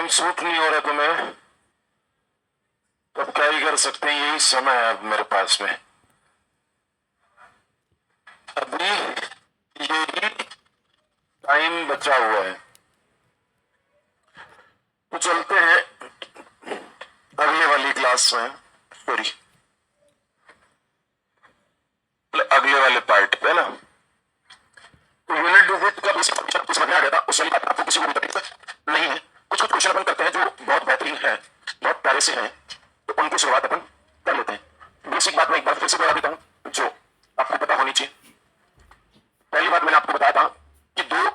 Suit नहीं हो रहा तुम्हें, तब क्या ही कर सकते हैं। यही समय है अब मेरे पास में। अभी यही टाइम बचा हुआ है, तो चलते हैं अगले वाली क्लास में। सॉरी, अगले वाले पार्ट पे ना। तो यूनिट डिजिट का बेसिक फंक्शन कुछ समझ में आ गया था। उस वाली बात आपको किसी को भी तकलीफ नहीं है। कुछ कुछ क्वेश्चन अपन करते हैं जो बहुत बेहतरीन है, बहुत प्यारे से हैं, तो उनकी शुरुआत अपन कर लेते हैं। बेसिक बात मैं एक बार फिर से बता देता हूं जो आपको पता होनी चाहिए। पहली बात मैंने आपको बताया था कि दो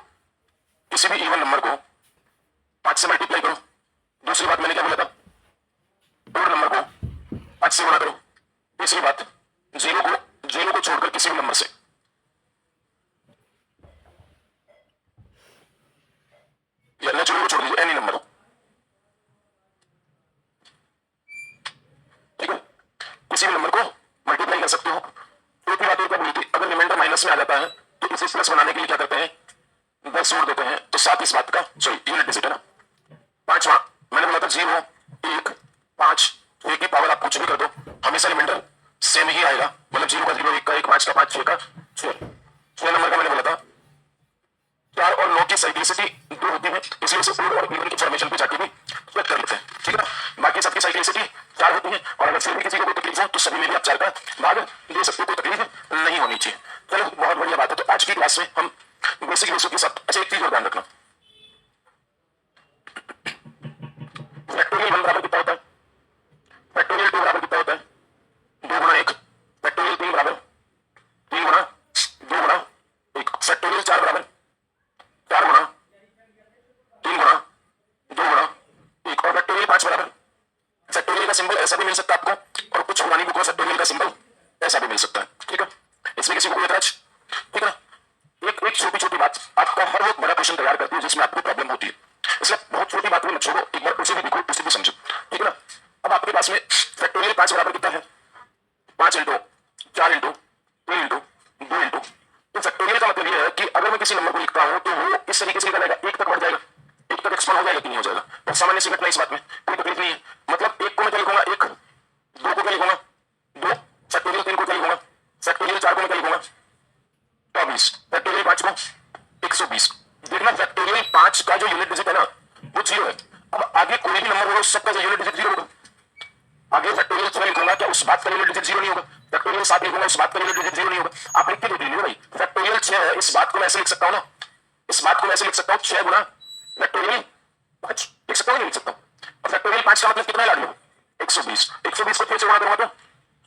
किसी भी इवन नंबर को 5 से मल्टीप्लाई करो। दूसरी बात मैंने क्या बोला था, ओड नंबर को 5 से गुणा करो। तीसरी बात, जीरो को छोड़कर किसी भी नंबर से या नेचुरल को छोड़ दीजिए, एनी नंबर हो, ठीक है, किसी भी नंबर को मल्टीप्लाई कर सकते हो। चौथी बात क्या बोली थी, अगर रिमाइंडर माइनस में आ जाता है तो इसे प्लस बनाने के लिए क्या करते हैं, 10 जोड़ देते हैं। तो साथ इस बात का सॉरी यूनिट डिजिट है ना। पांचवा मैंने बोला था 0 1 5 6 की पावर आप कुछ भी कर दो, हमेशा रिमाइंडर सेम ही आएगा। मतलब 0 का 0, 1 का 1, 5 का 5, 6 का 6। 6 नंबर का मैंने बोला था 4 और 9 की साइक्लिसिटी 2 होती है, इसलिए उसे ओड और इवन की फॉर्मेशन पे जाके भी चेक कर लेते हैं, ठीक है ना। बाकी सबकी साइक्लिसिटी 4 होती है, और अगर फिर भी किसी को कोई तकलीफ हो तो सभी में भी आप 4 का भाग दे सकते हो, कोई तकलीफ नहीं होनी चाहिए। चलो बहुत बढ़िया बात है। तो आज की क्लास में हम बेसिक रेशियो के साथ अच्छा एक चीज और ध्यान रखना, फैक्टोरियल 1 बराबर कितना होता है, फैक्टोरियल 2 बराबर कितना होता है, 2 गुणा 1, फैक्टोरियल 3 बराबर 3 गुणा 2 गुणा 1, फैक्टोरियल 4 बराबर 4 गुणा 3 गुणा 2 गुणा 1, और फैक्टोरियल 5 बराबर, फैक्टोरियल का सिंबल ऐसा भी मिल सकता है आपको, और कुछ पुरानी बुक में फैक्टोरियल का सिंबल ऐसा भी मिल सकता है, ठीक है। इसमें किसी को कोई एतराज, ठीक है। एक एक छोटी छोटी बात आपका हर वक्त बड़ा क्वेश्चन तैयार करती है जिसमें आपको प्रॉब्लम होती है, इसलिए बहुत छोटी बात मत छोड़ो, एक बार उसे भी देखो, उसे भी समझो, ठीक है ना। अब आपके पास में फैक्टोरियल 5 बराबर कितना है, 5 इंटू 4 इंटू 3 इंटू 2 इंटू। तो फैक्टोरियल का मतलब यह है कि अगर मैं किसी नंबर को लिखता हूं तो वो इस तरीके से लिखा जाएगा, 1 तक बढ़ जाएगा, 1 तक एक्सपांड हो जाएगा कि नहीं हो जाएगा। तो सामान्य सी घटना, इस बात में कोई तकलीफ नहीं है। मतलब 1 को मैं क्या लिखूंगा 1, 2 को क्या लिखूंगा 2, फैक्टोरियल 3 को क्या लिखूंगा, फैक्टोरियल 4 को मैं क्या लिखूंगा 24, फैक्टोरियल 5 को 120। देखना फैक्टोरियल 5 का जो यूनिट डिजिट है ना वो 0 है। अब आगे कोई भी नंबर होगा उस सबका जो यूनिट डिजिट 0 होगा। आगे फैक्टोरियल 6 लिखूंगा, क्या उस बात का यूनिट डिजिट 0 नहीं होगा। फैक्टोरियल 7 लिखूंगा, उस बात का यूनिट डिजिट 0 नहीं होगा। आप लिख के देख लीजिए भाई, फैक्टोरियल 6 है, इस बात को मैं ऐसे लिख सकता हूं ना, इस बात को मैं ऐसे लिख सकता हूं 6 गुणा फैक्टोरियल 5, लिख सकता हूं नहीं लिख सकता हूं। और फैक्टोरियल 5 का मतलब कितना है लाडलो, 120, 120 को 6 से गुणा करूंगा तो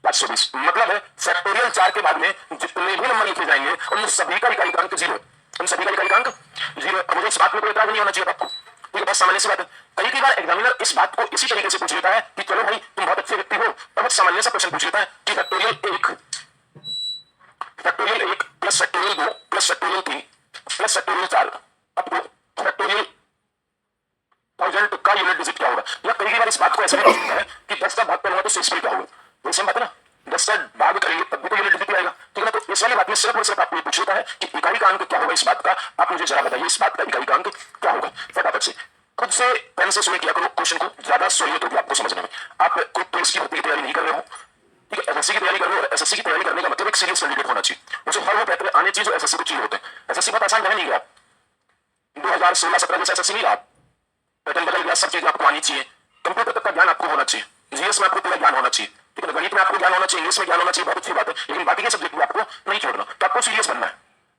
520। मतलब है फैक्टोरियल 4 के बाद में जितने भी नंबर लिखे जाएंगे उन सभी का इकाई अंक 0 है, उन सभी का इकाई अंक 0 है। मुझे इस बात में कोई एतराज नहीं होना चाहिए आपको, ये बहुत सामान्य सी बात है। कई बार एग्जामिनर इस बात को इसी तरीके से पूछ लेता है कि चलो भाई तुम बहुत अच्छे व्यक्ति हो, तो बहुत सामान्य सा क्वेश्चन पूछ लेता है कि factorial 1 plus factorial 2 plus factorial 3 plus factorial 4 up two factorial 1000 का यूनिट डिजिट क्या होगा। या कई बार इस बात को ऐसे भी पूछ लेता है कि 10 का भाग करना तो शेष में क्या होगा। तो सेम बात है ना, 10 का भाग करेंगे तब भी तो यूनिट डिजिट आएगा, ठीक है ना। तो इस वाली बात में सिर्फ और सिर्फ आपको पूछ लेता है कि इकाई का अंक क्या होगा। इस बात का आप मुझे जरा बताइए, इस बात का इकाई का अंक क्या होगा। फटाफट से खुद से पेन से सुने किया करो क्वेश्चन को, ज्यादा सहूलियत होगी आपको समझने में। आप कोई पुलिस की भर्ती की तैयारी नहीं कर रहे हो, ठीक है, एसएससी की तैयारी कर रहे हो, और एसएससी की तैयारी करने का मतलब एक सीरियस कैंडिडेट होना चाहिए। मुझे हर वो पेपर आने चाहिए जो एसएससी को चाहिए होते हैं। एसएससी बहुत आसान रह नहीं गया, 2016-17 जैसा एसएससी नहीं रहा, पैटर्न बदल गया, सब चीज आपको आनी चाहिए। कंप्यूटर तक का ज्ञान आपको होना चाहिए, जीएस में आपको पूरा ज्ञान होना चाहिए, ठीक है, गणित में आपको ज्ञान होना चाहिए, इंग्लिश में ज्ञान होना चाहिए, बहुत अच्छी बात है। लेकिन बाकी के सब्जेक्ट भी आपको नहीं छोड़ना, तो आपको सीरियस बनना है।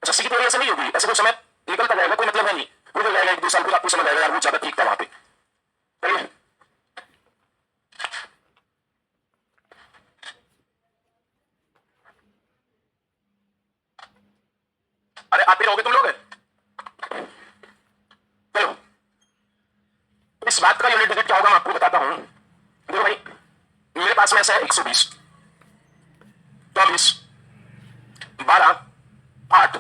एसएससी की तैयारी ऐसे नहीं होगी, ऐसे कोई समय निकलता जाएगा, कोई मतलब है नहीं, निकल जाएगा 1-2 साल, फिर आपको समझ आएगा यार वो ज्यादा ठीक था वहां पे। अरे आप ही रहोगे तुम लोग, चलो इस बात का यूनिट डिजिट क्या होगा मैं आपको बताता हूं। देखो भाई मेरे पास में ऐसा है 120, 24, 12, 8,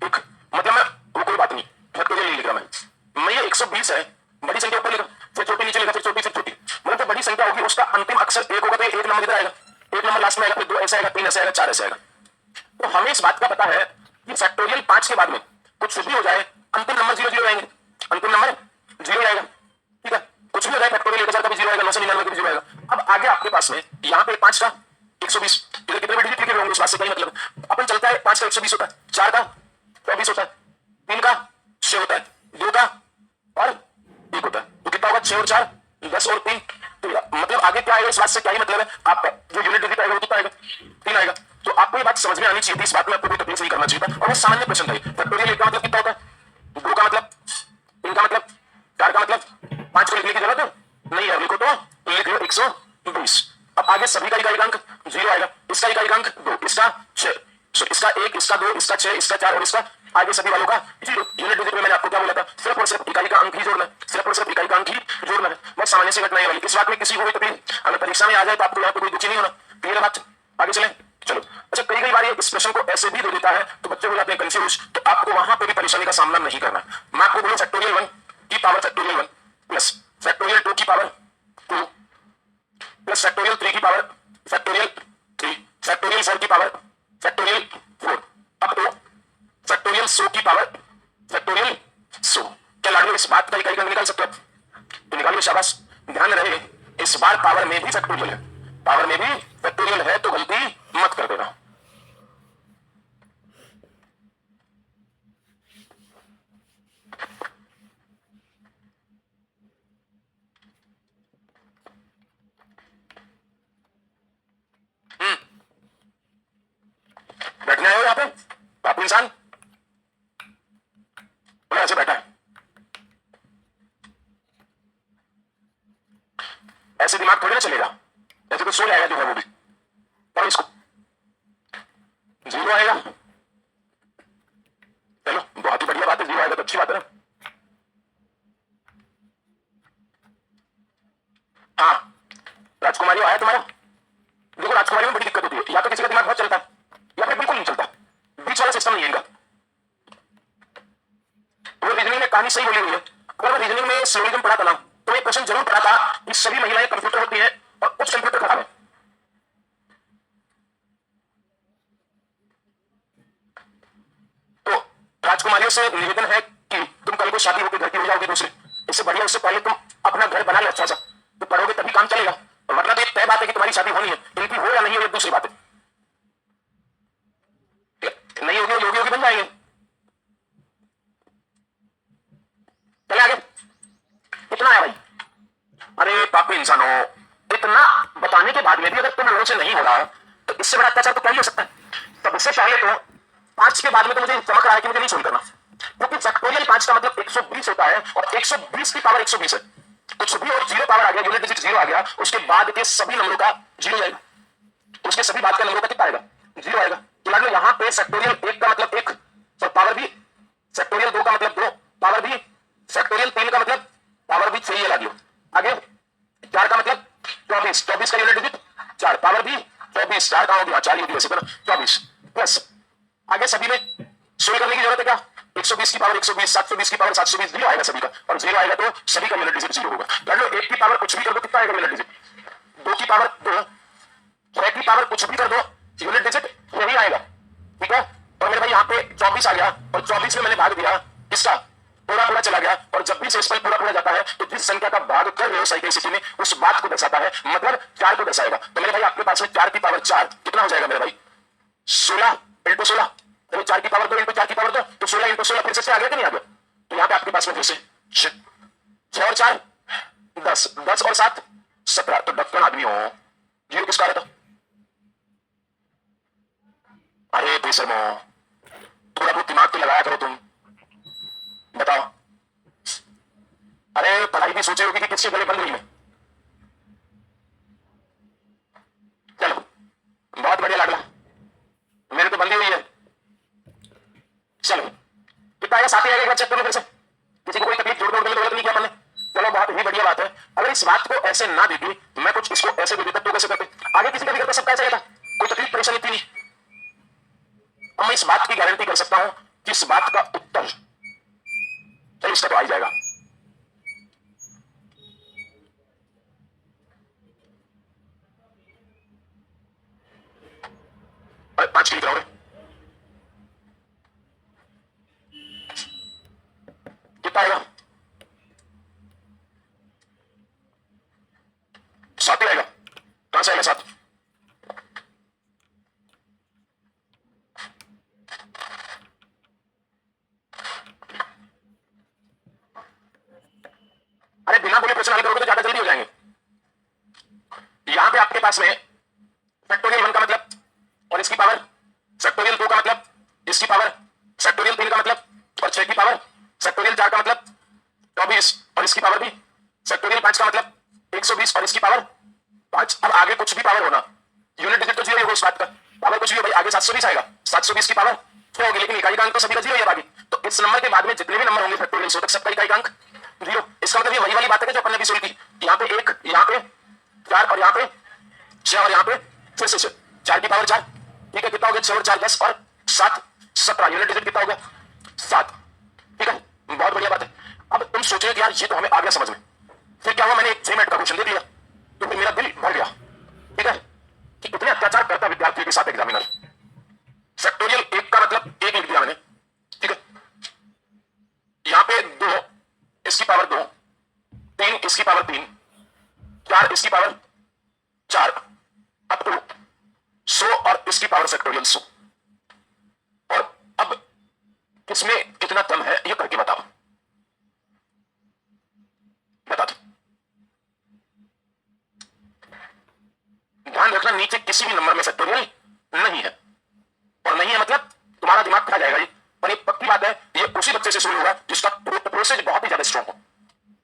1, मतलब मैं वो कोई बात नहीं, फैक्टोरियल नहीं लिख रहा मैं ये 120 है, बड़ी संख्या ऊपर लिखा, फिर छोटी नीचे लिखा, फिर छोटी फिर छोटी, मतलब जो बड़ी संख्या होगी उसका अंतिम अक्षर 1 होगा, तो 1 नंबर इधर आएगा, 1 नंबर लास्ट में आएगा, फिर 2 ऐसा आएगा, 3 ऐसा आएगा, 4 ऐसा आएगा। तो हमें इस बात का पता है कि फैक्टोरियल 5 के बाद में कुछ भी हो जाए अंतिम नंबर 0 0 आएंगे, अंतिम नंबर 0 आएगा, ठीक है। क्लास में यहाँ पे 5 का 120, इधर कितने भी डिजिट लिखे होंगे उस बात से कोई मतलब अपन चलता है। 5 का 120 होता है, 4 का 24 होता है, 3 का 6 होता है, 2 का और 1 होता है। तो कितना होगा? 6 और 4 10 और 3। तो मतलब आगे क्या आएगा इस बात से क्या ही मतलब है, आपका जो यूनिट डिजिट आएगा वो कितना आएगा? 3 आएगा। तो आपको ये बात समझ में आनी चाहिए थी, इस बात में आपको कोई तकलीफ नहीं करना चाहिए था और वो सामान्य प्रश्न था। फैक्टोरियल का मतलब कितना होता है? 2 का मतलब, 3 का मतलब, 4 का मतलब, 5 को लिखने की जरूरत नहीं है, लिखो तो लिख लो 120। अब आगे सभी का इकाई अंक 0 आएगा, इसका इकाई अंक 2, इसका 6, इसका 1, इसका 2, इसका 6, इसका 4 और इसका आगे सभी वालों का 0। यूनिट डिजिट में मैंने आपको क्या बोला था? सिर्फ और सिर्फ इकाई का अंक ही जोड़ना है, सिर्फ और सिर्फ इकाई का अंक ही जोड़ना है। बहुत सामान्य सी घटना है वाली। इस बात में किसी को भी तकलीफ अगर परीक्षा में आ जाए तो आपको यहाँ पे कोई दुखी नहीं होना। क्लियर है बात? आगे चले चलो। अच्छा, कई बार ये इस प्रश्न को ऐसे भी दे देता है तो बच्चे हो जाते हैं कंफ्यूज, तो आपको वहां पे भी परेशानी का सामना नहीं करना। मैं आपको बोलूं फैक्टोरियल 1 की पावर फैक्टोरियल 1 प्लस फैक्टोरियल 2 की पावर 2 प्लस फैक्टोरियल 3 की पावर फैक्टोरियल 3, फैक्टोरियल 4 की power factorial 4 up two factorial 100 की पावर फैक्टोरियल 100। क्या लाडो इस बात का इकाई अंक निकाल सकते हो? तो निकालिए, शाबाश। ध्यान रहे इस बार पावर में भी फैक्टोरियल है, पावर में भी फैक्टोरियल है, तो गलती मत कर देना। बैठने आए हो यहाँ पे आप इंसान? बोला ऐसे बैठा है, ऐसे दिमाग थोड़ी ना चलेगा, ऐसे तो सो जाएगा जो है वो भी। और इसको 0 आएगा, चलो बहुत ही बढ़िया बात है, 0 आएगा तो अच्छी बात है ना। हाँ, राजकुमारी आया तुम्हारा? देखो राजकुमारी में बड़ी दिक्कत होती है, या तो किसी का दिमाग बहुत चलता है या फिर बिल्कुल नहीं चलता, बीच वाला सिस्टम नहीं है इनका। वो रीजनिंग में कहानी सही बोली हुई है। अगर मैं रीजनिंग में सिलोजिज्म पढ़ा था ना तो ये क्वेश्चन जरूर पढ़ा था कि सभी महिलाएं कंप्यूटर होती हैं और कुछ कंप्यूटर खराब है। तो राजकुमारियों से निवेदन है कि तुम कल को शादी होकर घर की हो जाओगे दूसरे, इससे बढ़िया उससे पहले तुम अपना घर बना लो अच्छा सा, तो पढ़ोगे तभी काम चलेगा। वरना तो एक तय बात है कि तुम्हारी शादी होनी है, इनकी हो या नहीं हो ये दूसरी बात है। नहीं होगी योगी योगी बन जाएंगे। चले आगे, कितना है भाई? अरे पापी इंसानों, इतना बताने के बाद में भी अगर तुम लोगों से नहीं हो रहा है तो इससे बड़ा अत्याचार तो क्या ही हो सकता है। सबसे पहले तो 5 के बाद में तो मुझे चमक रहा है कि मुझे नहीं छोड़ करना, क्योंकि फैक्टोरियल 5 का मतलब 120 होता है और 120 की पावर 120 है। कुछ भी और 0 पावर आ गया, यूनिट डिजिट 0 आ गया, उसके बाद के सभी नंबरों का 0 आएगा, उसके सभी बाद के नंबरों का कितना आएगा? 0 आएगा। तो लागू यहां पे फैक्टोरियल 1 का मतलब 1 और पावर भी, फैक्टोरियल 2 का मतलब 2 पावर भी, फैक्टोरियल 3 का मतलब पावर भी 6 लागू। आगे 4 का मतलब 24, 24 का यूनिट डिजिट 4 पावर भी 24, 4 का हो गया 4 वैसे 24 प्लस आगे सभी में सोल्व करने की जरूरत है क्या? 120 की पावर 120, 720 की पावर 720, 0 आएगा सभी का, और 0 आएगा तो सभी का यूनिट डिजिट 0 होगा। कर लो 1 की पावर कुछ भी कर दो, कितना आएगा यूनिट डिजिट? 2 की पावर 2, 6 की पावर कुछ भी कर दो, यूनिट डिजिट यही आएगा। ठीक है, और मेरे भाई यहाँ पे 24 आ गया और 24 में मैंने भाग दिया किसका? पूरा पूरा चला गया, और जब भी शेषफल पूरा पूरा जाता है तो जिस संख्या का भाग कर रहे हो सही स्थिति में उस बात को दर्शाता है, मतलब 4 को दर्शाएगा। तो मेरे भाई आपके पास में 4 की पावर 4 कितना हो जाएगा मेरे भाई? 16 इंटू 16, 4 की पावर 2 इंटू 4 की पावर 2, तो 16 इंटू 16 फिर से आ गया कि नहीं आ गया? तो यहाँ पे आपके पास में फिर से 6 और 4 10, 10 और 7 17, तो ढक्कन आदमी हो, 0 किसका आ रहा था? अरे बेशर्मो, थोड़ा बहुत दिमाग तो लगाया करो तुम, बताओ। अरे पढ़ाई भी सोचे होगी कि किसके गले बन रही है। चलो बहुत बढ़िया लागला, मेरे तो बंदी हुई है। चलो कितना आएगा? 7 आएगा, एक बार चेक करो फिर से, किसी को कोई तकलीफ जोड़ दो गलत नहीं किया हमने। चलो बहुत ही बढ़िया बात है। अगर इस बात को ऐसे ना देती, मैं कुछ इसको ऐसे दे देता तो कैसे करते? आगे किसी का भी करता सबका ऐसा रहता, कोई तकलीफ परेशानी थी नहीं। अब मैं इस बात की गारंटी कर सकता हूं कि इस बात का उत्तर चलो इसका तो आ ही जाएगा। अरे 5 क्लिक रहोगे, कितना आएगा? 7 आएगा। कहां से आएगा पास में फैक्टोरियल 1 का मतलब और इसकी पावर, फैक्टोरियल 2 का मतलब इसकी पावर, फैक्टोरियल 3 का मतलब और 6 की पावर, फैक्टोरियल 4 का मतलब 24 और इसकी पावर भी, फैक्टोरियल 5 का मतलब 120 और इसकी पावर 5। अब आगे कुछ भी पावर होना, यूनिट डिजिट तो जीरो होगा, उस बात का पावर कुछ भी हो भाई, आगे 720 आएगा, 720 की पावर क्या होगी, लेकिन इकाई का अंक तो सभी का जीरो है आगे। तो इस नंबर के बाद में जितने भी नंबर होंगे फैक्टोरियल 100 तक सबका इकाई का अंक जीरो। इसका मतलब ये वही वाली बात है जो अपन ने भी सोल्व की, यहाँ पे 1, यहाँ पे 4 और यहाँ पे 6 और यहाँ पे फिर से 4 की पावर 4। ठीक है, कितना हो गया, 6 और 4 10 और 7 17। यूनिट डिजिट कितना हो गया, 7। ठीक है, बहुत बढ़िया बात है। अब तुम सोचो कि यार ये तो हमें आ गया समझ में, फिर क्या हुआ, मैंने एक 6 मिनट का क्वेश्चन देख लिया तो फिर मेरा दिल भर गया। ठीक है, कि इतने अत्याचार करता विद्यार्थियों के साथ एग्जामिनर। फैक्टोरियल 1 का मतलब 1 लिख दिया मैंने। ठीक है, यहां पे 2 इसकी पावर 2, 3 इसकी पावर 3, 4 इसकी पावर 4 अप टू 100 और इसकी पावर फैक्टोरियल 100। और अब किसमें कितना दम है ये करके बताओ, बता दो। ध्यान रखना नीचे किसी भी नंबर में फैक्टोरियल नहीं है, और नहीं है मतलब तुम्हारा दिमाग खा जाएगा ये, पर एक पक्की बात है ये उसी बच्चे से शुरू होगा जिसका प्रोसेस बहुत ही ज्यादा स्ट्रॉन्ग हो।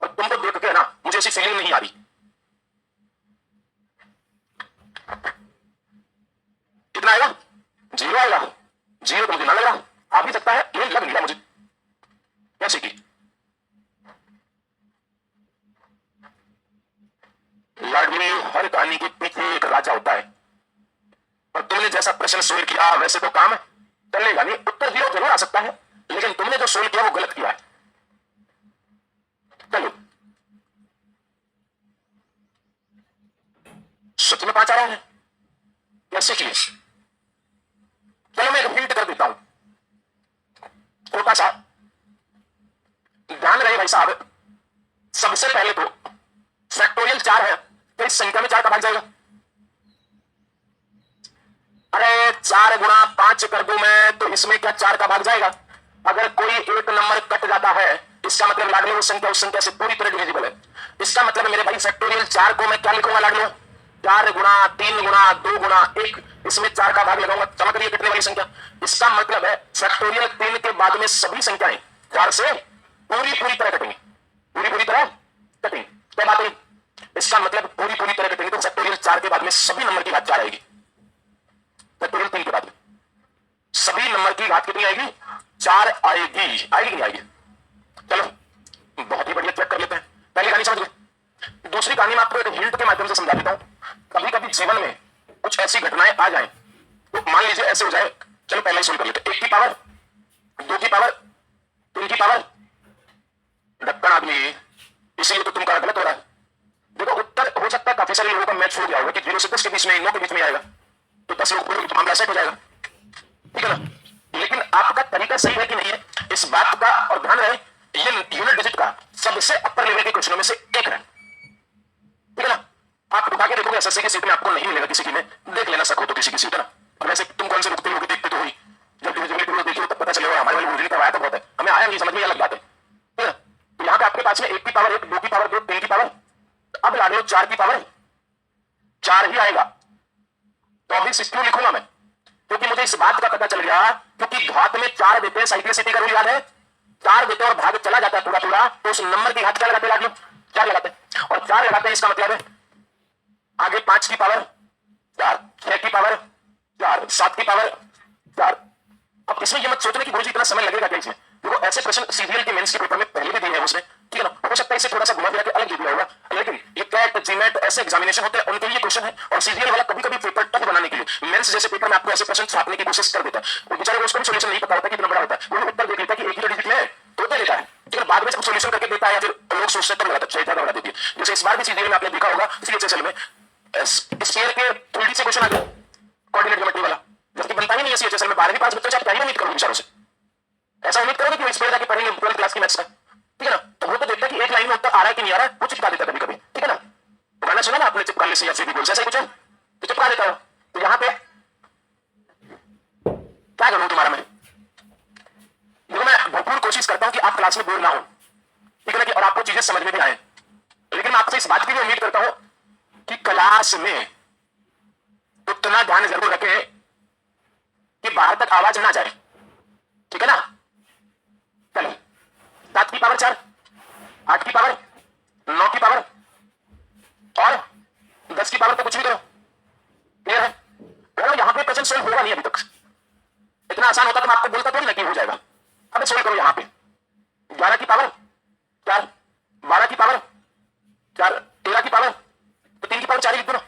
और तुमको देख के ना मुझे ऐसी फीलिंग नहीं आ रही, कितना आएगा, जीरो आएगा। जीरो तो मुझे ना लग रहा, आ भी सकता है ये लग नहीं रहा मुझे। कैसे की लाडली, हर कहानी के पीछे एक राजा होता है, और तुमने जैसा प्रश्न सोल्व किया वैसे तो काम चलेगा नहीं, उत्तर जीरो जरूर आ सकता है, लेकिन तुमने जो सोल्व किया वो गलत किया है। चलो सच में 5 आ रहा है, कैसे किए, चलो मैं एक हिंट कर देता हूं छोटा सा, ध्यान रहे भाई साहब। सबसे पहले तो फैक्टोरियल 4 है तो इस संख्या में 4 का भाग जाएगा। अरे 4 गुणा 5 कर दूं मैं तो इसमें क्या 4 का भाग जाएगा। अगर कोई एक नंबर कट जाता है इसका मतलब लाडले वो संख्या उस संख्या से पूरी तरह डिविजिबल है। इसका मतलब मेरे भाई फैक्टोरियल 4 को मैं क्या लिखूंगा लाडले, 4 गुणा 3 गुणा 2 गुणा 1, इसमें 4 का भाग लगाऊंगा, समझ रही है कितने वाली संख्या। इसका मतलब है फैक्टोरियल 3 के बाद में सभी संख्याएं 4 से पूरी तरह कटेंगी, पूरी तरह कटेंगी। क्या बात है, इसका मतलब पूरी तरह कटेंगे तो फैक्टोरियल 4 के बाद में सभी नंबर की घात 4 आएगी। फैक्टोरियल 3 के बाद में सभी नंबर की घात कितनी आएगी, 4 आएगी, आएगी नहीं आएगी। चलो बहुत ही बढ़िया, चेक कर लेते हैं। पहली कहानी समझ गए, दूसरी कहानी में आपको एक हिंट के माध्यम से समझा देता हूं। कभी कभी जीवन में कुछ ऐसी घटनाएं आ जाएं तो मान लीजिए ऐसे हो जाए, चलो पहले ही सोल्व कर लेते हैं। 1 की पावर 2 की पावर 3 की पावर, ढक्कन आदमी, इसीलिए तो तुमका गलत हो रहा है। देखो उत्तर हो सकता है काफी सारे लोगों का मैच हो गया होगा कि 0 से 10 के बीच में, 9 के बीच में आएगा तो 10 लोग बोलोगे तो मामला सेट हो जाएगा, ठीक है ना। लेकिन आपका तरीका सही है कि नहीं है इस बात का, और ध्यान रहे ये यूनिट डिजिट का सबसे अपर लेवल के क्वेश्चनों में से एक है, ठीक है ना। आप उठा के देखोगे एसएससी की सीट में आपको नहीं मिलेगा किसी की में, देख लेना सको तो किसी की सीट है ना। और वैसे तुम कौन से रुकते हो देखते तो हुई, जब डिविजिबिलिटी देखिए तब पता चलेगा। हमारे वाले गुरुजी ने करवाया तो बहुत है, हमें आया नहीं समझ में, अलग बात है, ठीक है। तो यहाँ पे आपके पास में 1 की पावर 1, 2 की पावर 2, 3 की पावर, अब ला लो 4 की पावर 4 ही आएगा। तो अभी क्यों लिखूंगा मैं, क्योंकि मुझे इस बात का पता चल गया क्योंकि घात में 4 देते हैं, साइक्लिसिटी का रूल याद है, 4 देते हैं और भाग चला जाता है पूरा, तो उस नंबर की घात क्या लगाते हैं, 4 लगाते हैं। और 4 लगाते हैं इसका मतलब है आगे 5 की पावर 4, 6 की पावर 4, 7 की पावर 4। अब इसमें ये मत सोचना कि गुरुजी इतना समय लगेगा क्या इसमें, देखो ऐसे प्रश्न सीजीएल के मेंस के पेपर में पहले भी दिए हैं उसने, ठीक है ना। हो सकता है इसे थोड़ा सा घुमा फिरा के अलग दे दिया होगा, लेकिन ये कैट जीमेट ऐसे एग्जामिनेशन होते हैं उनके लिए क्वेश्चन है। और सीजीएल वाला कभी कभी पेपर टफ बनाने के लिए मेंस जैसे पेपर में आपको ऐसे प्रश्न छापने की कोशिश कर देता है, वो बेचारे को उसका भी सोल्यूशन नहीं पता होता कितना बड़ा होता है, वो उत्तर देख लेता है कि एक ही डिजिट में तो दे देता है, ठीक है। बाद में जब सोल्यूशन करके देता है या फिर लोग सोचते तो लगाता है, ज्यादा बना देती है। जैसे इस बार भी सीजीएल में आपने देखा होगा सीएचएसएल में स्फीयर के 3D से क्वेश्चन आ गया, कोऑर्डिनेट ज्योमेट्री वाला, जबकि बनता ही नहीं है सीएचएसएल में। 12वीं पास बच्चों से आप क्या ही उम्मीद करोगे बेचारों से, ऐसा उम्मीद करोगे कि स्फीयर जाके पढ़ेंगे 12th क्लास की मैथ्स का, ठीक है ना। तो वो तो देखता है कि एक लाइन में उत्तर आ रहा है कि नहीं आ रहा है, वो चिपका देता कभी कभी, ठीक है ना। तो गाना सुना ना आपने, चिपका ले या फिर ऐसा कुछ है तो चिपका देता हो। तो यहाँ पे क्या करूं तुम्हारा मैं, देखो मैं भरपूर कोशिश करता हूं कि आप क्लास में बोर ना हो, ठीक है ना, कि और आपको चीजें समझ में भी आए। लेकिन मैं आपसे इस बात की भी उम्मीद करता हूं कि क्लास में उतना ध्यान जरूर रखें कि बाहर तक आवाज ना जाए, ठीक है ना। चलिए 7 की पावर 4, 8 की पावर, 9 की पावर और 10 की पावर, तो कुछ भी करो। क्लियर है? चलो यहां पे क्वेश्चन सोल्व होगा नहीं अभी तक। इतना आसान होता तो मैं आपको बोलता तो नहीं कि हो जाएगा। अब सोल्व करो यहां पे 11 की पावर 4, 12 की पावर 4, 13 की पावर, तो 3 की पावर 4 ही लिख दो ना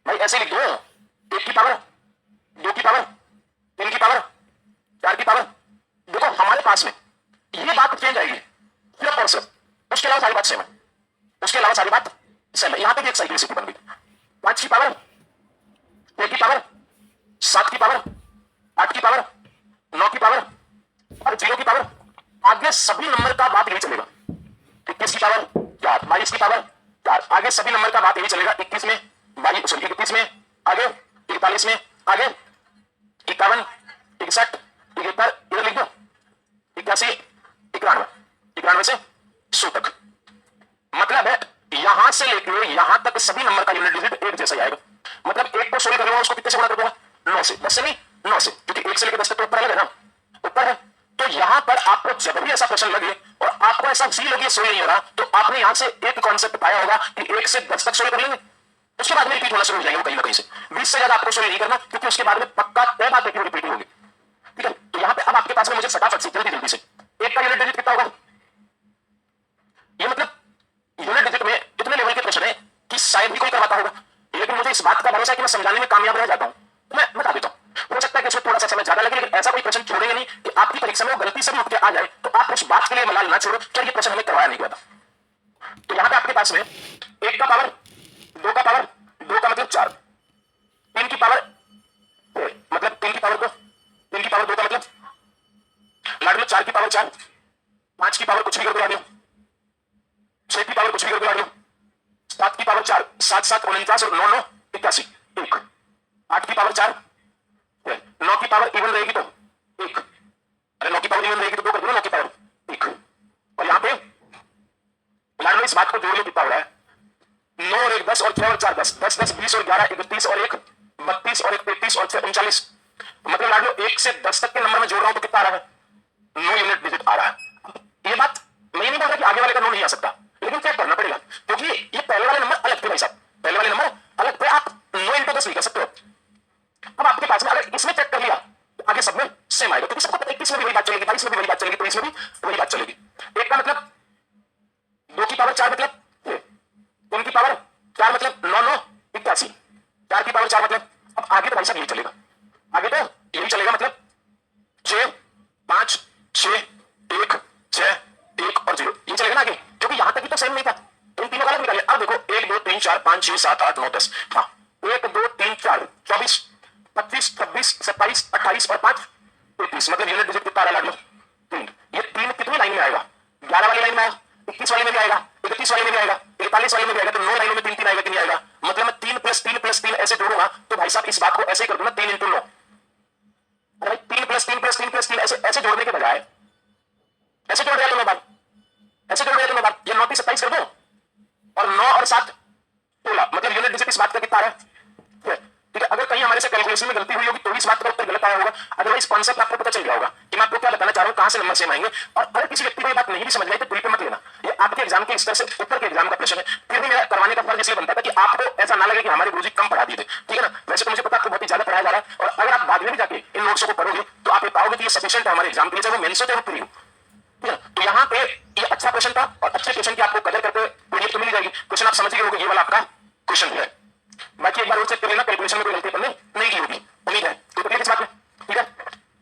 भाई, ऐसे लिख दो। 1 की पावर, 2 की पावर, 3 की पावर, 4 की पावर। देखो हमारे पास में ये बात चेंज आएगी सिर्फ और सिर्फ, उसके अलावा सारी बात सेम है, उसके अलावा सारी बात सेम है। यहां पे भी एक साइक्लिसिटी बन गई। 5 की पावर, 6 की पावर, 7 की पावर, 8 की पावर, 9 की पावर और 0 की पावर। आगे सभी नंबर का बात यही चलेगा। 21 की पावर 4, 22 की पावर 4, आगे सभी नंबर का बात यही चलेगा। 21 में 31 में, आगे 41 में, आगे 51, 61, 71, इधर लिख दो 81, 91, 91 से 100 तक। मतलब है यहां से लेकर यहां तक सभी नंबर का यूनिट डिजिट एक जैसा ही आएगा। मतलब एक को सोल्व करूंगा उसको कितने से गुणा कर दूंगा? 9 से, 10 से नहीं 9 से, क्योंकि 1 से लेकर 10 तक तो ऊपर अलग है ना, ऊपर है। तो यहां पर आपको जब भी ऐसा प्रश्न लगे और आपको ऐसा फील लगे सोल्व नहीं हो रहा, तो आपने यहां से एक कॉन्सेप्ट पाया होगा कि 1 से 10 तक सोल्व कर लेंगे, उसके बाद में रिपीट होना शुरू हो जाएंगे कहीं ना कहीं से। 20 से ज्यादा आपको सोल्व नहीं करना, क्योंकि उसके बाद में पक्का तय बात है कि रिपीट होगी। ठीक है, तो यहां पे अब आपके पास में मुझे फटाफट से जल्दी जल्दी से एक का यूनिट डिजिट कितना होगा? ये मतलब यूनिट डिजिट में इतने लेवल के प्रश्न है कि शायद ही कोई करवाता होगा, लेकिन मुझे इस बात का भरोसा है कि मैं समझाने में कामयाब रह जाता हूं, तो मैं बता देता हूं। हो सकता है कि उसमें थोड़ा सा समय ज्यादा लगे, लेकिन ऐसा कोई प्रश्न छोड़ेंगे नहीं कि आपकी परीक्षा में वो गलती से भी उठ के आ जाए, तो आप उस बात के लिए मलाल ना छोड़ो कि ये प्रश्न हमें करवाया नहीं गया था। तो यहां पे आपके पास में 1 का पावर 2 का पावर 2 का मतलब 4, 3 की पावर मतलब 3 की पावर 2, 3 की पावर 2 का मतलब लाड लो 4 की पावर 4, 5 की पावर कुछ भी कर दो, 6 की पावर कुछ भी कर दो, 7 की पावर 4, 7 7 49 और 9 9 81, 1, 8 की पावर 4, 9 की पावर इवन रहेगी तो 1, अरे 9 की पावर इवन रहेगी तो 2 कर दो 9 की पावर 1। और यहां पे मान लो इस बात को जोड़ लो कितना हो रहा है, 9 और 1 10 और 6 और 4 10, 10 10 20 और 11 31 और 1 32 और 1 33 और 6 39। मतलब मान लो 1 से 10 तक के नंबर में जोड़ रहा हूं तो कितना आ रहा है? 9 यूनिट डिजिट आ रहा है। ये बात मैं नहीं बोल रहा कि आगे वाले का 9 नहीं आ सकता, लेकिन चेक करना पड़ेगा, क्योंकि ये पहले वाले नंबर अलग थे भाई साहब, पहले वाले नंबर अलग थे। आप 9 इंटू 10 नहीं कर सकते हो। अब आपके पास में अगर इसमें चेक कर लिया तो आगे सब में सेम आएगा, क्योंकि सबको पता है 21 में भी वही बात चलेगी, 22 में भी वही बात चलेगी, 23 में भी वही बात चलेगी। 1 का मतलब 2 की पावर 4 मतलब 3 की पावर 4 मतलब 9 9 81, 4 की पावर 4 मतलब, अब आगे तो भाई साहब यही चलेगा, आगे तो यही चलेगा। मतलब 6 5 6 1 6 1 और 0 ये चलेगा ना आगे, क्योंकि यहां तक ही तो सेम नहीं था, इन तीनों का अलग निकालिए। अब देखो 1 2 3 4 5 6 7 8 9 10, हाँ 1 2 3 4 24 25 26 27 28 और 5 33, मतलब यूनिट डिजिट कितना आ रहा है? 3। ये 3 कितनी लाइन में आएगा? 11 वाली लाइन में आएगा, 21 वाली में भी आएगा, 31 वाली में भी आएगा, 41 वाली में भी आएगा। तो 9 लाइनों में 3 3 आएगा कि नहीं आएगा? मतलब मैं 3 प्लस 3 प्लस 3 ऐसे जोड़ूंगा तो भाई साहब इस बात को ऐसे ही कर दूंगा 3 इंटू 9। भाई 3 प्लस 3 प्लस 3 प्लस 3 ऐसे ऐसे जोड़ने के बजाय ऐसे जोड़ दिया तो 9 बार, ऐसे जोड़ दिया तो 9 बार, ये 9 की 27 कर दो और 9 और 7 16, मतलब यूनिट डिजिट इस बात का कितना आ रहा है? ठीक है, अगर कहीं हमारे से कैलकुलेशन में गलती हुई होगी तो इस बात का उत्तर गलत आया होगा, अदरवाइज कॉन्सेप्ट आपको पता चल गया होगा कि मैं आपको क्या बताना चाह रहा हूं, कहां से नंबर सेम आएंगे। और अगर किसी व्यक्ति को ये बात नहीं भी समझ में आई तो दिल पे मत लेना, ये आपके एग्जाम के स्तर से ऊपर के एग्जाम का प्रश्न है। फिर भी मेरा करवाने का फर्ज इसलिए बनता था कि आपको ऐसा ना लगे कि हमारे गुरुजी कम पढ़ा दिए थे, ठीक है ना। वैसे तो मुझे पता आपको बहुत ही ज्यादा पढ़ाया जा रहा है, और अगर आप बाद में भी जाके इन नोट्सों को पढ़ोगे तो आप ये पाओगे कि ये सफिशिएंट है हमारे एग्जाम के लिए, चाहे वो मेंस हो चाहे वो प्री हो, ठीक है। तो यहाँ पे ये अच्छा क्वेश्चन था, और अच्छे क्वेश्चन की आपको कदर करते पीडीएफ तो मिल जाएगी। क्वेश्चन आप समझ गए होंगे, ये वाला आपका क्वेश्चन है। बाकी एक बार और चेक कर लेना, कैलकुलेशन में कोई गलती करने नहीं की होगी, उम्मीद है। तो तकलीफ इस बात में, ठीक है।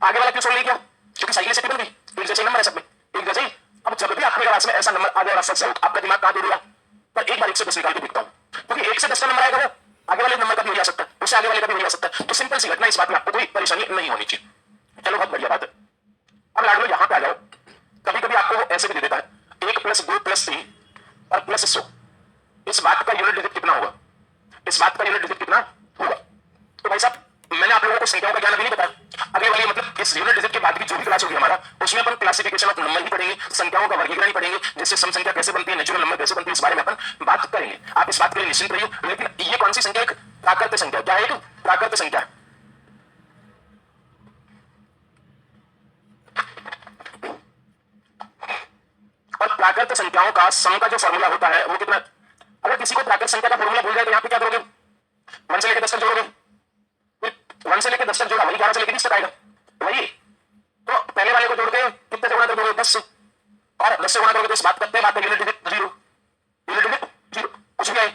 आगे वाला क्यों सोल्व नहीं किया? क्योंकि साइकिल से बन गई, एक जैसे नंबर है सब में, एक जैसे ही। अब जब भी आपके क्लास में ऐसा नंबर आ जाएगा सच आपका दिमाग कहां दौड़ेगा? पर एक बार 1 से 10 निकाल के देखता हूं, क्योंकि 1 से 10 का नंबर आएगा वो आगे वाले नंबर का भी हो जा सकता है, उससे आगे वाले का भी हो जा सकता है। तो सिंपल सी घटना, इस बात में आपको कोई परेशानी नहीं होनी चाहिए। चलो बहुत बढ़िया बात है। अब लाडलो यहां पे आ जाओ, कभी कभी आपको ऐसे भी दे देता है 1 प्लस 2 प्लस 3 और प्लस 100, इस बात का यूनिट डिजिट कितना होगा? इस बात का यूनिट डिजिट कितना होगा? तो भाई साहब मैंने आप लोगों को संख्याओं का ज्ञान अभी नहीं बताया, आगे वाली मतलब इस यूनिट डिजिट के बाद की जो भी क्लास होगी हमारा, उसमें अपन क्लासिफिकेशन ऑफ नंबर ही पढ़ेंगे, संख्याओं का वर्गीकरण ही पढ़ेंगे, जैसे सम संख्या कैसे बनती है, नेचुरल नंबर कैसे बनती है, इस बारे में अपन बात करेंगे। आप इस बात के लिए निश्चिंत रहिए। लेकिन ये कौन सी संख्या? एक प्राकृत संख्या। क्या है? एक प्राकृत संख्या। और प्राकृत संख्याओं का सम का जो फॉर्मूला होता है वो कितना, अगर किसी को प्राकृत संख्या का फॉर्मूला भूल जाए तो यहाँ पे क्या करोगे, 1 से लेकर 10 तक जोड़ोगे, 1 से लेकर 10 तक जोड़ा वही 11 से लेकर 20 तक आएगा वही। तो पहले वाले को जोड़ के कितने से गुणा कर दोगे, 10 से, और 10 से गुणा करोगे तो इस बात करते हैं, बात है यूनिट डिजिट 0, यूनिट डिजिट 0 कुछ भी आए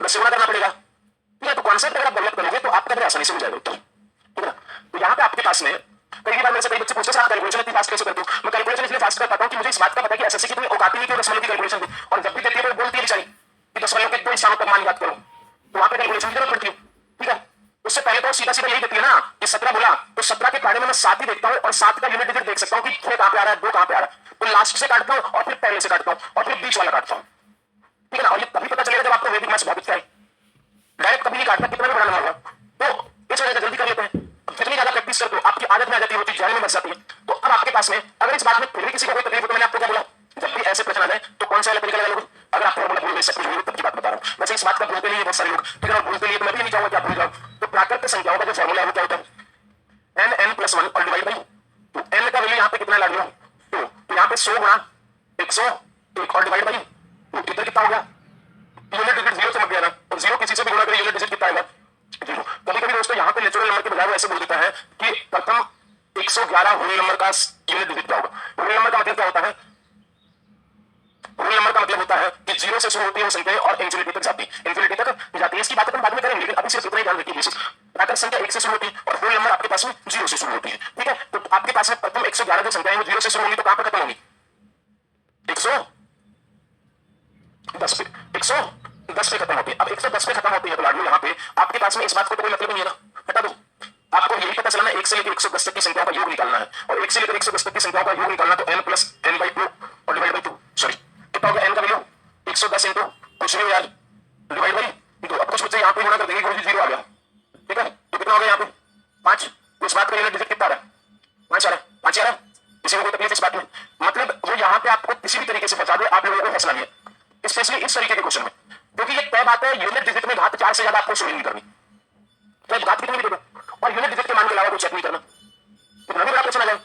10 से गुणा करना पड़ेगा, ठीक है। तो कॉन्सेप्ट अगर आप डेवलप करोगे तो आपका बड़े आसानी से हो जाएगा उत्तर, ठीक है ना। तो यहाँ पे आपके पास में कई बार मेरे से कई बच्चे पूछते हैं कैलकुलेशन इतनी फास्ट कैसे करते हो, मैं कैलकुलेशन इसलिए फास्ट कर पाता हूँ कि मुझे इस बात का पता है कि एसएससी की तुम्हें औकात ही नहीं कि 10 की कैलकुलेशन दी, और जब भी देती है तो बोलती है बेचारी कि 10 वालों के 2 स्थानों पर मान याद करो, तो वहां पे कैलकुलेशन की जरूरत पड़ती है, ठीक है। उससे पहले तो सीधा सीधा यही देती है ना कि 17 बोला तो 17 के पढ़ने में मैं 7 ही देखता हूँ और 7 का यूनिट डिजिट देख सकता हूँ कि 6 कहां पे आ रहा है, 2 कहां पे आ रहा है, तो लास्ट से काटता हूँ और फिर पहले से काटता हूँ और फिर बीच वाला काटता हूँ, ठीक है ना। और ये तभी पता चलेगा जब आपको वैदिक मैथ्स बहुत अच्छा है, डायरेक्ट कभी नहीं काटता, कितना भी बढ़ाना होगा। तो इस वजह से जल्दी कर लेते हैं, जितनी ज्यादा प्रैक्टिस करते हो आपकी आदत में आ जाती है, वो चीज जाने में बच जाती है। तो अब आपके पास में अगर इस बात में फिर भी किसी को कोई तकलीफ हो तो मैंने आपको क्या बोला, जब भी ऐसे प्रश्न आ जाए तो कौन सा वाला तरीका लगा लोगे, अगर आप फॉर्मूला भूल गए सब कुछ भूल तब की बात बता रहा हूँ। वैसे इस बात का भूलते नहीं है बहुत सारे लोग, ठीक है, भूलते लिए तो मैं भी नहीं चाहूंगा कि आप भूल जाओ। तो प्राकृत संख्याओं का जो फॉर्मूला है वो क्या होता है, n+1 और डिवाइड बाई 2। n का वैल्यू यहाँ पे कितना लग रहा है 2, तो यहाँ पे 100 गुणा 101 और डिवाइड बाई 2, इधर कितना हो गया, यूनिट डिजिट 0 से मत गया ना, और 0 किसी से भी गुणा करें यूनिट डिजिट कितना आएगा 0। कभी कभी दोस्तों यहाँ पे नेचुरल नंबर के बजाय वो ऐसे बोल देता है कि प्रथम 111 होल नंबर का यूनिट डिजिट क्या होगा। होल नंबर का मतलब क्या होता है, होल नंबर का मतलब होता है कि 0 से शुरू होती है वो संख्या और इंफिनिटी तक जाती है, इंफिनिटी तक जाती है। इसकी बात अपन बाद में करेंगे, लेकिन अभी सिर्फ इतना ही ध्यान रखिए, प्राकृत संख्या 1 से शुरू होती है और होल नंबर आपके पास में 0 से शुरू होती है, ठीक है। तो आपके पास में प्रथम 111 जो संख्या है वो 0 से शुरू होगी तो कहां पर खत्म होगी, 110 पे, 110 पे खत्म होती है। अब 110 पे खत्म होती है तो लाडू यहाँ पे आपके पास में इस बात को तो कोई मतलब नहीं है ना, हटा दो। आपको यही पता चलना 1 से लेकर 110 तक की संख्या का योग निकालना है, और 1 से लेकर 110 तक की संख्या का योग निकालना तो n+n/2 और डिवाइड बाई 2, सॉरी कितना होगा n का वैल्यू 110 इंटू कुछ नहीं यार डिवाइड बाई 2। अब कुछ बच्चे यहाँ पे गुणा कर देंगे, गुरुजी 0 आ गया, ठीक है, तो कितना हो गया यहाँ पे 5। तो इस बात का यूनिट डिजिट कितना आ रहा है, 5 आ रहा है, 5 आ रहा है, किसी को कोई तकलीफ इस बात में, मतलब वो यहाँ पे आपको किसी भी तरीके से फंसा दे, आप लोगों को फैसला नहीं है, स्पेशली इस तरीके के क्वेश्चन में, क्योंकि ये तय बात है यूनिट डिजिट में घात 4 से ज्यादा आपको शो नहीं करनी, तो घात कितनी भी दे दो और यूनिट डिजिट के मान के अलावा कोई चेक नहीं करना, कितना भी बड़ा क्वेश्चन आ जाए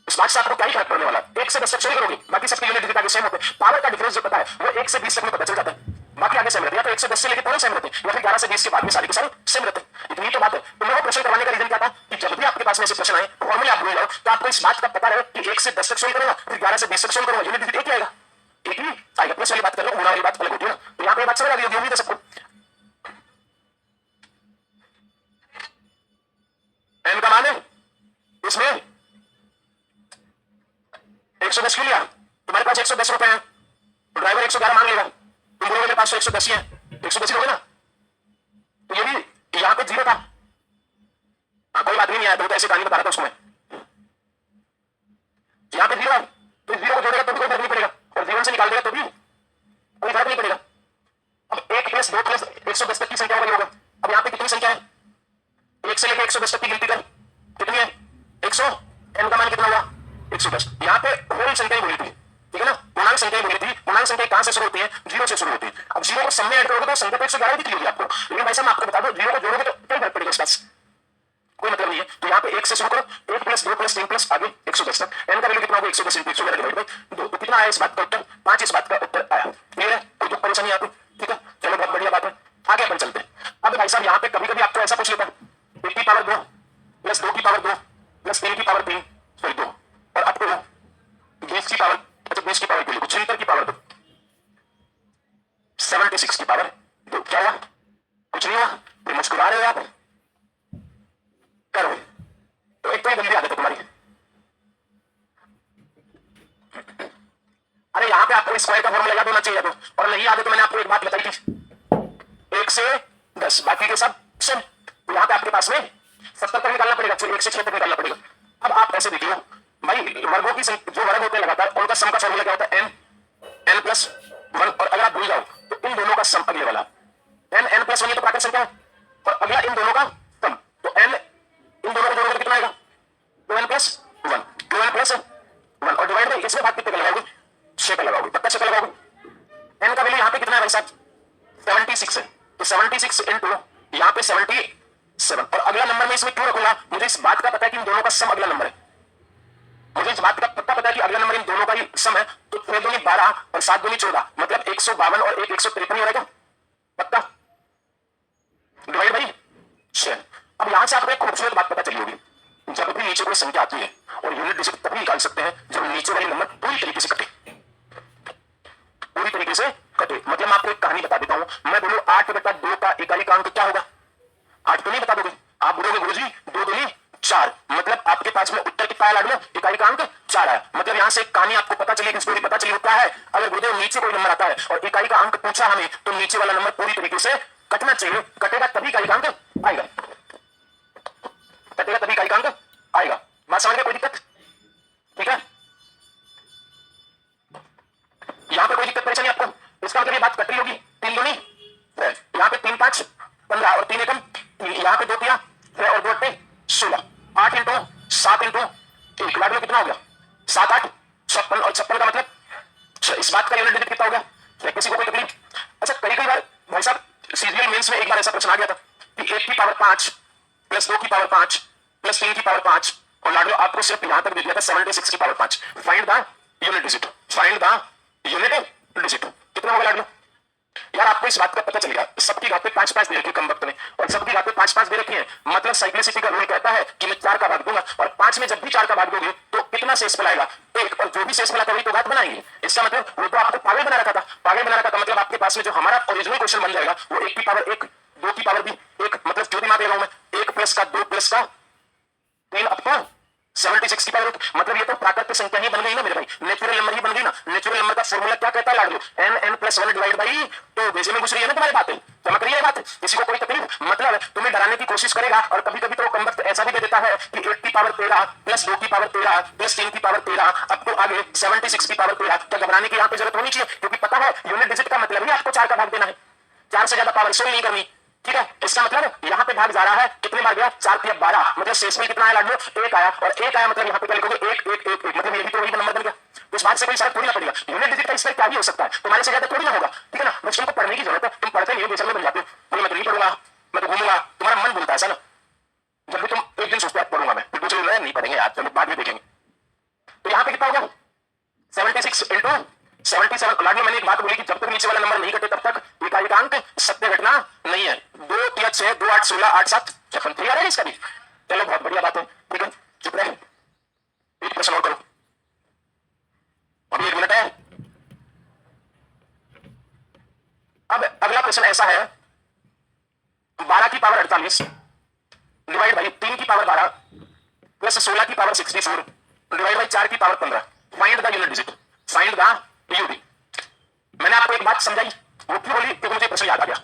इस बात से आपको क्या ही फर्क पड़ने वाला है। 1 से 10 तक सही करोगे, बाकी सबके यूनिट डिजिट आगे सेम होते हैं, पावर का डिफरेंस जो पता है वो 1 से 20 तक में पता चल जाता है, बाकी आगे सेम रहते हैं, या तो 1 से 10 से लेकर पूरे सेम रहते हैं, या फिर 11 से 20 के बाद में सारे के सारे सेम रहते हैं। इतनी तो बात है। तो मेरा प्रश्न करवाने का रीजन क्या था कि जब भी आपके पास में ऐसे प्रश्न आए फॉर्मूले आप भूल जाओ तो आपको इस बात का पता रहे कि 1 से 10 तक सोल्व करूंगा, फिर 11 से 20 तक सोल्व करूंगा, यूनिट डिजिट एक ही आएगा, एक ही आएगा। प्लस वाली बात कर रहा हूं, गुणा वाली बात अलग होती है ना, तो यहाँ पे बात समझ आ गई होगी सबको। n का मान है इसमें 110 क्यों लिया, तुम्हारे पास 110 रुपए हैं, ड्राइवर 111 मांग लेगा, तुम बोलोगे मेरे पास 110 ही है, 110 ही लोगे ना, तो ये भी यहाँ पे 0 था, हाँ कोई बात नहीं आया, तो ऐसे कहानी बता रहा था उसको मैं, यहाँ पे 0 है तो 0 को जोड़ेगा तो भी कोई फर्क नहीं पड़ेगा, और 0 से निकाल देगा तो भी कोई फर्क नहीं पड़ेगा। अब 1 + 2 + 110 तक की संख्या होगा, अब यहाँ पे कितनी संख्या है, 1 से लेकर 110 तक की गिनती कर, कितनी है 100, n का मान कितना हुआ 110। यहाँ पे होल संख्याएं बोली थी, ठीक है ना, पूर्णांक संख्याएं बोली थी, पूर्णांक संख्या कहां से शुरू होती है 0 से शुरू होती है। अब 0 को सम में ऐड करोगे तो संख्या तो 111 दिखी होगी आपको, लेकिन भाई साहब मैं आपको बता दूं 0 को जोड़ोगे तो क्या फर्क पड़ेगा इसका, कोई मतलब नहीं है। तो यहाँ पे 1 से शुरू करो, 1 + 2 + 3 + आगे 110 तक, n का वैल्यू कितना होगा 110 × 111 डिवाइड बाई 2, तो कितना आया इस बात का उत्तर 5, इस बात का उत्तर आया। क्लियर है, कोई तो परेशानी आती, ठीक है, चलो बहुत बढ़िया बात है, आगे अपन चलते हैं। अब भाई साहब यहाँ पे कभी कभी आपको ऐसा पूछ लेता है 1 की पावर 2 + 2 की पावर 2 + 3 की पावर 3 सॉरी 2 और आपको 20 की पावर, अच्छा 20 की पावर के लिए 76 की पावर 2 76 की पावर 2, क्या हुआ, कुछ नहीं हुआ, तो मुस्कुरा रहे हो आप, करो, तो एक तो गंदी आदत है तुम्हारी। अरे यहाँ पे आपको स्क्वायर का फॉर्मूला याद होना चाहिए, तो और नहीं याद है तो मैंने आपको एक बात बताई थी 1 से 10 बाकी के सब सेम, तो यहाँ पे आपके पास में 70 तक निकालना पड़ेगा, फिर 1 से 6 तक निकालना पड़ेगा। अब आप ऐसे देखिए भाई, वर्गों की जो वर्ग होते हैं लगातार उनका सम का फॉर्मूला क्या होता है n+1, और अगर आप भूल जाओ तो इन दोनों का सम अगले वाला n+1 ये तो प्राकृत संख्या है, और अगला इन दोनों का सम, तो n इन दोनों को जोड़ोगे कितना आएगा 2n+1, 2n+1 और डिवाइड बाई इसमें भाग कितने का लगाओगे 6 का लगाओगे, पक्का 6 का लगाओगे। n का वैल्यू यहाँ पे कितना है भाई साहब 76 है, तो 76 इंटू यहाँ पे 76 7। और अगला नंबर मैं इसमें क्यों रखूंगा, मुझे इस बात का पता है कि इन दोनों का सम अगला नंबर है, मुझे इस बात का पता है कि अगला नंबर इन दोनों का ही सम है। तो 6 दूनी 12 और 7 दूनी 14, मतलब 152 और 153 हो रहेगा पक्का, डिवाइड बाई 6। अब यहां से आपको एक खूबसूरत बात पता चली होगी, जब भी नीचे कोई संख्या आती है और यूनिट डिजिट तभी निकाल सकते हैं जब नीचे वाले नंबर पूरी तरीके से कटे, पूरी तरीके से कटे। मतलब मैं आपको एक कहानी बता देता हूं, मैं बोलूं 8/2 का इकाई का अंक क्या होगा, 8 तो नहीं बता दोगे, आप बोलोगे गुरुजी 2 दूनी 4, मतलब आपके पास में उत्तर कितना है लाड लो, इकाई का अंक 4 है। मतलब यहां से एक कहानी आपको पता चली, स्टोरी पता चली, वो क्या है, अगर गुरुदेव नीचे कोई नंबर आता है और इकाई का अंक पूछा हमें, तो नीचे वाला नंबर पूरी तरीके से कटना चाहिए, कटेगा तभी इकाई का अंक आएगा, कटेगा तभी इकाई का अंक आएगा। बात समझ गए, कोई दिक्कत, ठीक है, यहां पे कोई दिक्कत परेशानी आपको, इसका मतलब ये बात कट रही होगी, 3 दूनी, यहाँ पे 3 5 15 और 3 एकम 3, यहाँ पे 2 तिया और 2 8 16, 8 इंटू 7 इंटू 1 लाख में कितना हो गया, 7 8 56, और 56 का मतलब इस बात का यूनिट डिजिट कितना हो गया, किसी को कोई तकलीफ। अच्छा कई बार भाई साहब सीजीएल मेंस में एक बार ऐसा प्रश्न आ गया था कि 1 की पावर 5 प्लस 2 की पावर 5 प्लस 3 की पावर 5, और लाडलो आपको सिर्फ यहां तक दे दिया था 76 की power 5, find the unit digit, find the unit digit, कितना होगा लाडलो। यार आपको इस बात का पता चलेगा, सबकी घात पे 5 5 दे रखी है कम वक्त में, और सबकी घात पे 5 5 दे रखी है, मतलब साइक्लिसिटी का रूल कहता है कि मैं 4 का भाग दूंगा, और 5 में जब भी 4 का भाग दोगे तो कितना शेष फैलाएगा, 1, और जो भी शेष फैला वही तो घात बनाएंगे। इसका मतलब वो तो आपको पागल बना रखा था, पागल बना रखा था, मतलब आपके पास में जो हमारा ओरिजिनल क्वेश्चन बन जाएगा वो 1 की पावर 1, 2 की पावर भी 1, मतलब क्यों दिमाग लगाऊं मैं, 1 प्लस का 2 प्लस का 3 अप टू 76 की पावर, मतलब ये तो प्राकृतिक संख्या ही बन गई ना मेरे भाई, नेचुरल नंबर ही बन गई ना। नेचुरल नंबर का फॉर्मूला क्या कहता है लाडलो, n+1 डिवाइड बाई, तो वैसे में घुस रही है ना तुम्हारी बातें, चमक रही है बात, किसी को कोई तकलीफ, मतलब तुम्हें डराने की कोशिश करेगा, और कभी कभी तो कम वक्त ऐसा भी दे देता है कि 8 की पावर 13 प्लस 2 की पावर 13 प्लस 3 की पावर 13 अब तो आगे 76 की पावर 13। तो घबराने की यहाँ पे जरूरत होनी चाहिए, क्योंकि पता है यूनिट डिजिट का मतलब ही आपको 4 का भाग देना है, 4 से ज्यादा पावर शो नहीं करनी, ठीक है। इसका मतलब यहाँ पे भाग जा रहा है, कितने बार गया, 4 3 12, मतलब शेष में कितना आया लाडलो, 1 आया, और 1 आया मतलब यहाँ पे क्या लिखोगे 1 1 1 1, मतलब ये भी तो वही नंबर बन गया। उस बात से कोई फर्क थोड़ी ना पड़ेगा, यूनिट डिजिट का इसका क्या ही हो सकता है, तुम्हारे से ज्यादा थोड़ी ना होगा, ठीक है ना। बस तुमको पढ़ने की जरूरत है, तुम पढ़ते नहीं हो, बेचैन में बन जाते हो, मैं तो नहीं पढ़ूंगा, मैं तो घूमूंगा, तुम्हारा मन बोलता है ऐसा ना, जब भी तुम एक दिन सोचते हो पढ़ूंगा मैं, फिर दूसरे दिन नहीं पढ़ेंगे यार, चलो बाद में देखेंगे। तो यहाँ पे कितना हो गया 76 इंटू 77। लाडलो मैंने एक बात बोली कि जब तक नीचे वाला नंबर नहीं कटे तब तक इकाई का अंक सत्य घटना नहीं है। 2 3 6 2 8 16 8 7 56 क्लियर है इसका भी, चलो बहुत बढ़िया बात है, ठीक है, चुप रहे, एक प्रश्न और करो, अभी 1 मिनट है। अब अगला क्वेश्चन ऐसा है, 12 की पावर 48 डिवाइड बाई 3 की पावर 12 प्लस 16 की पावर 64 डिवाइड बाई 4 की power 15, find the unit digit, find the UD. मैंने आपको एक बात समझाई, वो क्यों बोली, क्योंकि मुझे प्रश्न याद आ गया।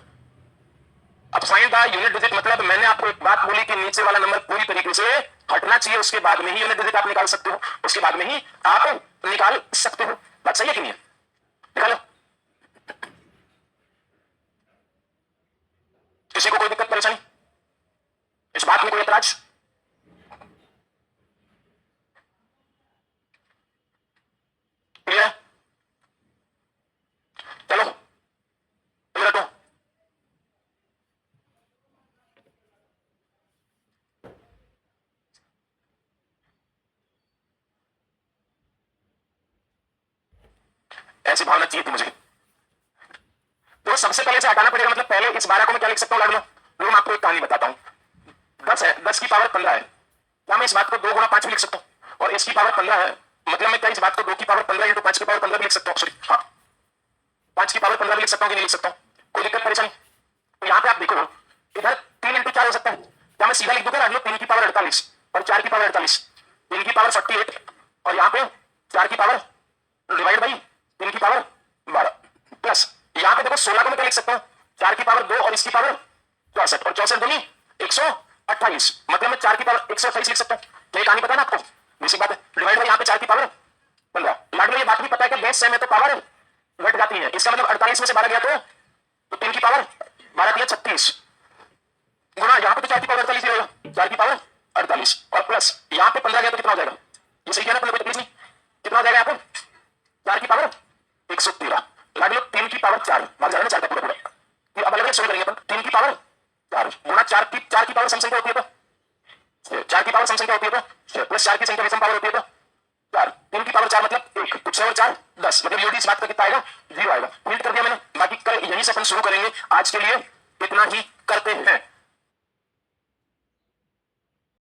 अब फाइंड द यूनिट डिजिट मतलब मैंने आपको एक बात बोली कि नीचे वाला नंबर पूरी तरीके से हटना चाहिए, उसके बाद में ही यूनिट डिजिट आप निकाल सकते हो, उसके बाद में ही आप निकाल सकते हो। बात सही है कि नहीं है, निकालो। किसी को कोई दिक्कत परेशानी, इस बात में कोई ऐतराज, क्लियर है, चलो इधर हटो। ऐसी भावना चाहिए थी मुझे, तो सबसे पहले से हटाना पड़ेगा, मतलब पहले इस 12 को मैं क्या लिख सकता हूँ लाडलो, मैं आपको एक कहानी बताता हूँ। 10 है, 10 की पावर 15 है, क्या मैं इस बात को 2 गुणा 5 भी लिख सकता हूँ, और इसकी पावर 15 है, मतलब मैं क्या इस बात को 2 की पावर 15 इंटू 5 की पावर 15 भी लिख सकता हूँ, सॉरी हाँ 5 की पावर 15 भी लिख सकता हूँ कि नहीं लिख सकता हूँ, कोई दिक्कत परेशानी। तो यहाँ पे आप देखो इधर 3 इंटू 4 हो सकता है, क्या मैं सीधा लिख दूंगा लाडलो 3 की पावर 48 और 4 की पावर 48, 3 की पावर 48 और यहाँ पे 4 की पावर डिवाइड बाई 3 की पावर 12 प्लस यहाँ पे देखो 16 को मैं क्या लिख सकता हूँ, 4 की पावर 2 और इसकी पावर 64, और 64 दूनी 128, मतलब मैं 4 की पावर 128 लिख सकता हूँ। क्या कहानी पता है ना आपको, बेसिक बात है, डिवाइड बाई यहाँ पे 4 की पावर 15। लाडलो ये बात भी पता है कि बेस सेम है तो पावर घट जाती है, इसका मतलब 48 में से 12 गया तो 3 की पावर 12 36 गुणा यहाँ पे तो 4 की पावर 48 ही रहेगा, 4 की पावर 48 और प्लस यहाँ पे 15 गया तो कितना हो जाएगा, ये सही है ना, कोई तकलीफ नहीं, कितना हो जाएगा यहाँ पे 4 की पावर 113, लाडलो 3 की पावर 4 भाग जाएगा ना 4 का पूरा पूरा, अब अलग अलग सॉल्व करेंगे अपन, 3 की पावर 4 गुणा चार की पावर सम संख्या होती है तो 4 की पावर सम संख्या होती है तो प्लस 4 की संख्या विषम पावर होती है तो 4, 3 की पावर 4 मतलब 1, तो 6 और 4 10, मतलब यूडी इस बात का कितना आएगा 0 आएगा। प्रिंट कर दिया मैंने। बाकी कल यहीं से अपन शुरू करेंगे। आज के लिए इतना ही करते हैं।